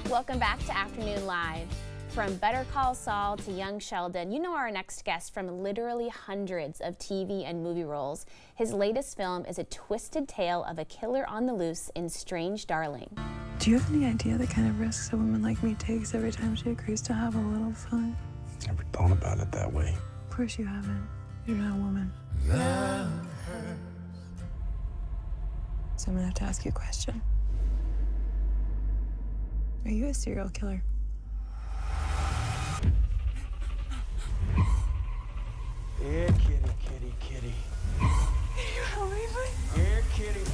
Welcome back to Afternoon Live. From Better Call Saul to Young Sheldon, you know our next guest from literally hundreds of TV and movie roles. His latest film is a twisted tale of a killer on the loose in Strange Darling. Do you have any idea the kind of risks a woman like me takes every time she agrees to have a little fun? Never thought about it that way. Of course you haven't. You're not a woman. So I'm gonna have to ask you a question. Are you a serial killer? Here, kitty, kitty, kitty. Can you help me, please? Here, kitty, kitty.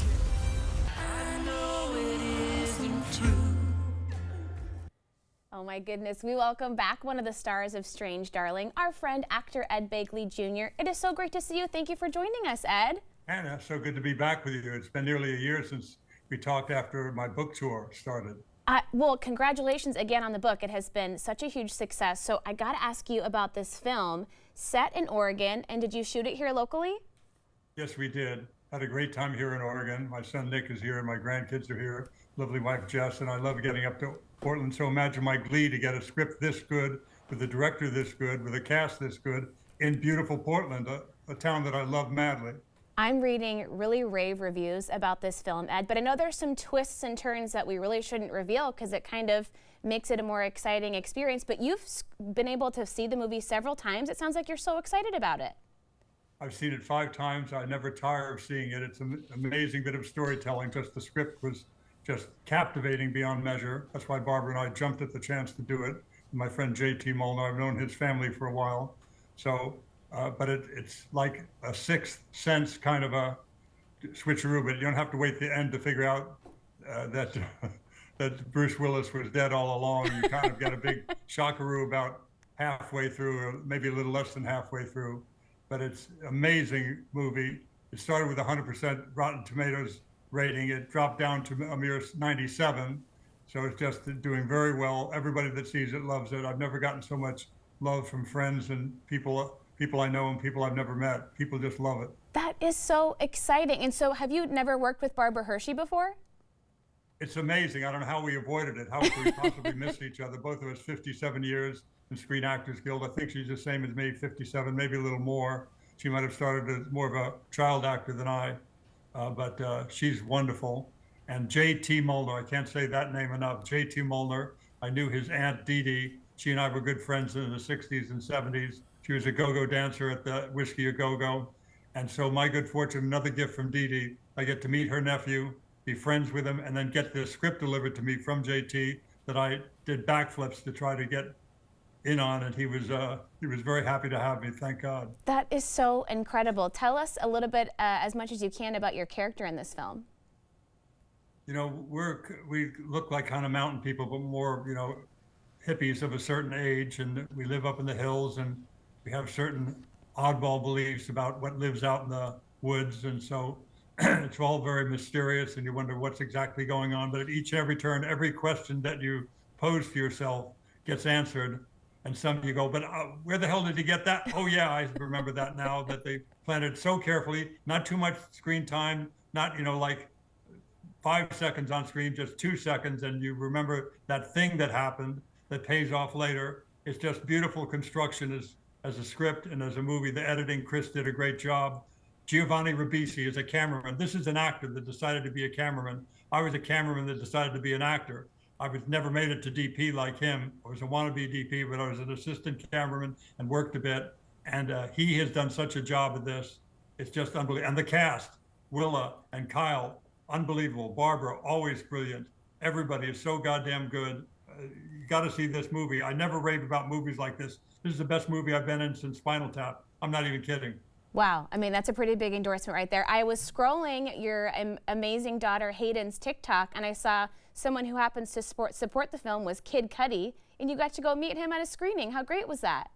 I know it isn't true. Oh my goodness, we welcome back one of the stars of Strange Darling, our friend actor Ed Begley Jr. It is so great to see you. Thank you for joining us, Ed. Anna, so good to be back with you. It's been nearly a year since we talked after my book tour started. Well, congratulations again on the book. It has been such a huge success. So I got to ask you about this film set in Oregon, and did you shoot it here locally? Yes, we did. Had a great time here in Oregon. My son Nick is here, my grandkids are here, lovely wife Jess, and I love getting up to Portland. So imagine my glee to get a script this good, with a director this good, with a cast this good, in beautiful Portland, a town that I love madly. I'm reading really rave reviews about this film, Ed, but I know there's some twists and turns that we really shouldn't reveal because it kind of makes it a more exciting experience, but you've been able to see the movie several times. It sounds like you're so excited about it. I've seen it 5 times. I never tire of seeing it. It's an amazing bit of storytelling. Just the script was just captivating beyond measure. That's why Barbara and I jumped at the chance to do it. My friend J.T. Molnar, I've known his family for a while. So, but it's like a Sixth Sense kind of a switcheroo, but you don't have to wait the end to figure out that Bruce Willis was dead all along. You kind of get a big shockaroo about halfway through, or maybe a little less than halfway through. But it's an amazing movie. It started with 100% Rotten Tomatoes rating. It dropped down to a mere 97. So it's just doing very well. Everybody that sees it loves it. I've never gotten so much love from friends and people I know and people I've never met. People just love it. That is so exciting. And so have you never worked with Barbara Hershey before? It's amazing. I don't know how we avoided it. How could we possibly miss each other? Both of us 57 years in Screen Actors Guild. I think she's the same as me, 57, maybe a little more. She might have started as more of a child actor than I, but she's wonderful. And J.T. Molnar, I can't say that name enough. J.T. Molnar, I knew his Aunt Dee Dee. She and I were good friends in the 60s and 70s. She was a go-go dancer at the Whiskey A Go-Go. And so my good fortune, another gift from Dee Dee, I get to meet her nephew, be friends with him, and then get the script delivered to me from JT that I did backflips to try to get in on, and he was very happy to have me, thank God. That is so incredible. Tell us a little bit, as much as you can, about your character in this film. You know, we look like kind of mountain people, but more, you know, hippies of a certain age, and we live up in the hills, and we have certain oddball beliefs about what lives out in the woods, and so it's all very mysterious, and you wonder what's exactly going on. But at each and every turn, every question that you pose to yourself gets answered. And some you go, but where the hell did you get that? Oh yeah, I remember that now, that they planned it so carefully, not too much screen time, not, you know, like 5 seconds on screen, just 2 seconds, and you remember that thing that happened that pays off later. It's just beautiful construction as a script and as a movie. The editing, Chris did a great job. Giovanni Ribisi is a cameraman. This is an actor that decided to be a cameraman. I was a cameraman that decided to be an actor. I was never made it to DP like him. I was a wannabe DP, but I was an assistant cameraman and worked a bit. And he has done such a job of this. It's just unbelievable. And the cast, Willa and Kyle, unbelievable. Barbara, always brilliant. Everybody is so goddamn good. You got to see this movie. I never rave about movies like this. This is the best movie I've been in since Spinal Tap. I'm not even kidding. Wow, I mean, that's a pretty big endorsement right there. I was scrolling your amazing daughter Hayden's TikTok, and I saw someone who happens to support the film was Kid Cudi, and you got to go meet him at a screening. How great was that?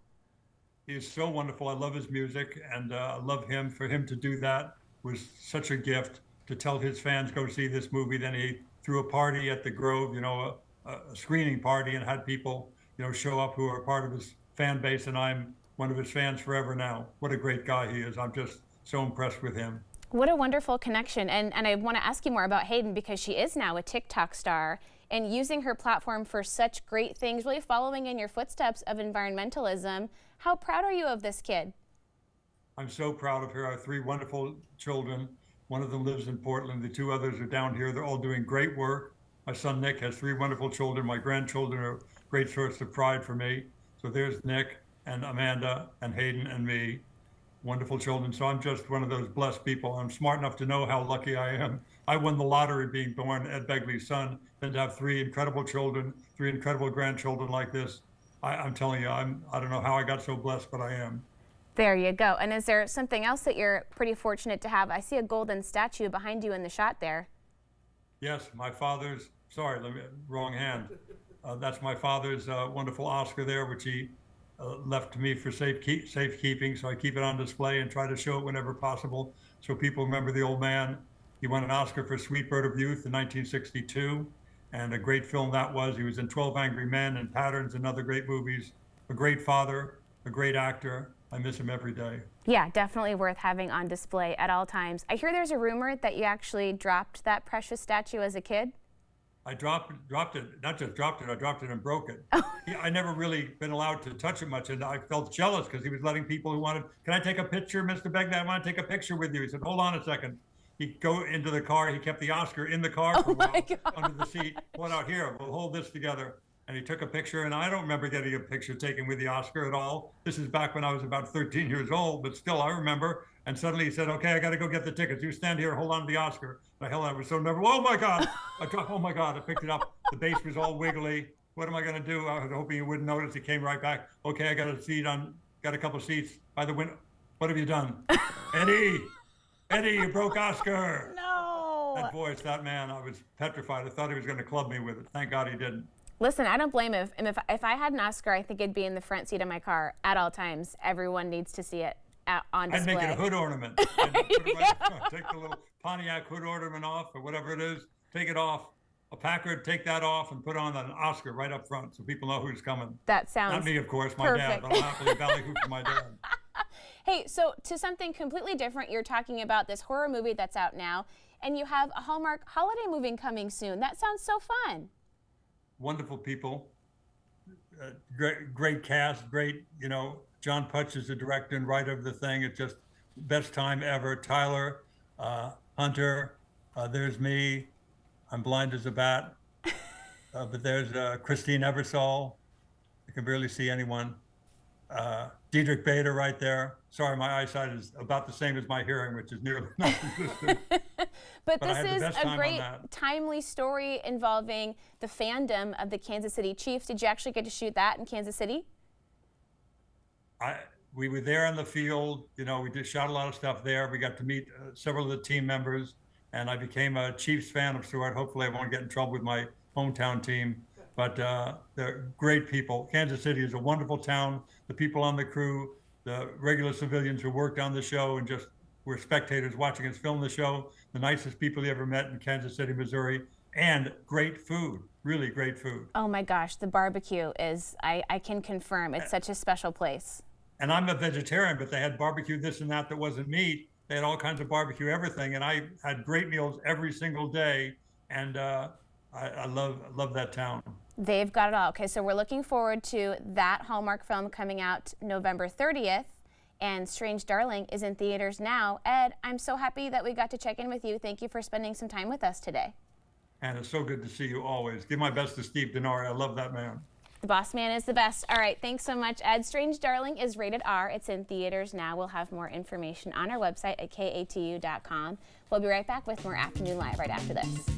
He is so wonderful. I love his music, and I love him. For him to do that was such a gift, to tell his fans, go see this movie. Then he threw a party at the Grove, you know, a screening party, and had people, you know, show up who are part of his fan base, and I'm one of his fans forever now. What a great guy he is. I'm just so impressed with him. What a wonderful connection. And I want to ask you more about Hayden, because she is now a TikTok star and using her platform for such great things, really following in your footsteps of environmentalism. How proud are you of this kid? I'm so proud of her. I have 3 wonderful children. One of them lives in Portland. The 2 others are down here. They're all doing great work. My son Nick has 3 wonderful children. My grandchildren are a great source of pride for me. So there's Nick and Amanda and Hayden and me. Wonderful children. So I'm just one of those blessed people. I'm smart enough to know how lucky I am. I won the lottery being born Ed Begley's son, and to have 3 incredible children, 3 incredible grandchildren like this. I'm telling you, I don't know how I got so blessed, but I am. There you go. And is there something else that you're pretty fortunate to have? I see a golden statue behind you in the shot there. Yes, my father's, sorry, wrong hand. That's my father's wonderful Oscar there, which he left to me for safekeeping. So I keep it on display and try to show it whenever possible so people remember the old man. He won an Oscar for Sweet Bird of Youth in 1962, and a great film that was. He was in 12 Angry Men and Patterns and other great movies. A great father, a great actor. I miss him every day. Yeah, definitely worth having on display at all times. I hear there's a rumor that you actually dropped that precious statue as a kid. I dropped it, not just dropped it, I dropped it and broke it. I never really been allowed to touch it much, and I felt jealous because he was letting people who wanted, can I take a picture, Mr. Begley? I want to take a picture with you. He said, hold on a second. He'd go into the car. He kept the Oscar in the car for a while, under the seat. Pull it out here. We'll hold this together. And he took a picture, and I don't remember getting a picture taken with the Oscar at all. This is back when I was about 13 years old, but still I remember. And suddenly he said, okay, I got to go get the tickets. You stand here, hold on to the Oscar. And I held on. I was so nervous. Oh my God. Oh my God. I picked it up. The base was all wiggly. What am I going to do? I was hoping you wouldn't notice. He came right back. Okay, I got a couple seats by the window. What have you done? Eddie, you broke Oscar. No. That voice, that man, I was petrified. I thought he was going to club me with it. Thank God he didn't. Listen, I don't blame him. And if I had an Oscar, I think it'd be in the front seat of my car at all times. Everyone needs to see it on display. I'd make it a hood ornament. Put it right in front. Take the little Pontiac hood ornament off, or whatever it is. Take it off. A Packard, take that off and put on an Oscar right up front so people know who's coming. That sounds Not me, of course, my perfect. dad, but I'll happily ballyhoo for my dad. Hey, so to something completely different, you're talking about this horror movie that's out now, and you have a Hallmark holiday movie coming soon. That sounds so fun. Wonderful people, great cast, great, John Putch is the director and writer of the thing. It's just best time ever. Tyler, Hunter, there's me. I'm blind as a bat. But there's Christine Ebersol. I can barely see anyone. Diedrich Bader right there. Sorry, my eyesight is about the same as my hearing, which is nearly non-existent. But this is a great, timely story involving the fandom of the Kansas City Chiefs. Did you actually get to shoot that in Kansas City? We were there on the field. We just shot a lot of stuff there. We got to meet several of the team members, and I became a Chiefs fan of sort. Hopefully I won't get in trouble with my hometown team. But they're great people. Kansas City is a wonderful town. The people on the crew, the regular civilians who worked on the show and just were spectators watching us film the show, the nicest people you ever met in Kansas City, Missouri, and great food, really great food. Oh my gosh, the barbecue is, I can confirm, it's such a special place. And I'm a vegetarian, but they had barbecue this and that wasn't meat. They had all kinds of barbecue everything, and I had great meals every single day, and I love that town. They've got it all. Okay, so we're looking forward to that Hallmark film coming out November 30th, and Strange Darling is in theaters now. Ed, I'm so happy that we got to check in with you. Thank you for spending some time with us today. And it's so good to see you always. Give my best to Steve Denari. I love that man. The boss man is the best. All right, thanks so much, Ed. Strange Darling is rated R. It's in theaters now. We'll have more information on our website at katu.com. We'll be right back with more Afternoon Live right after this.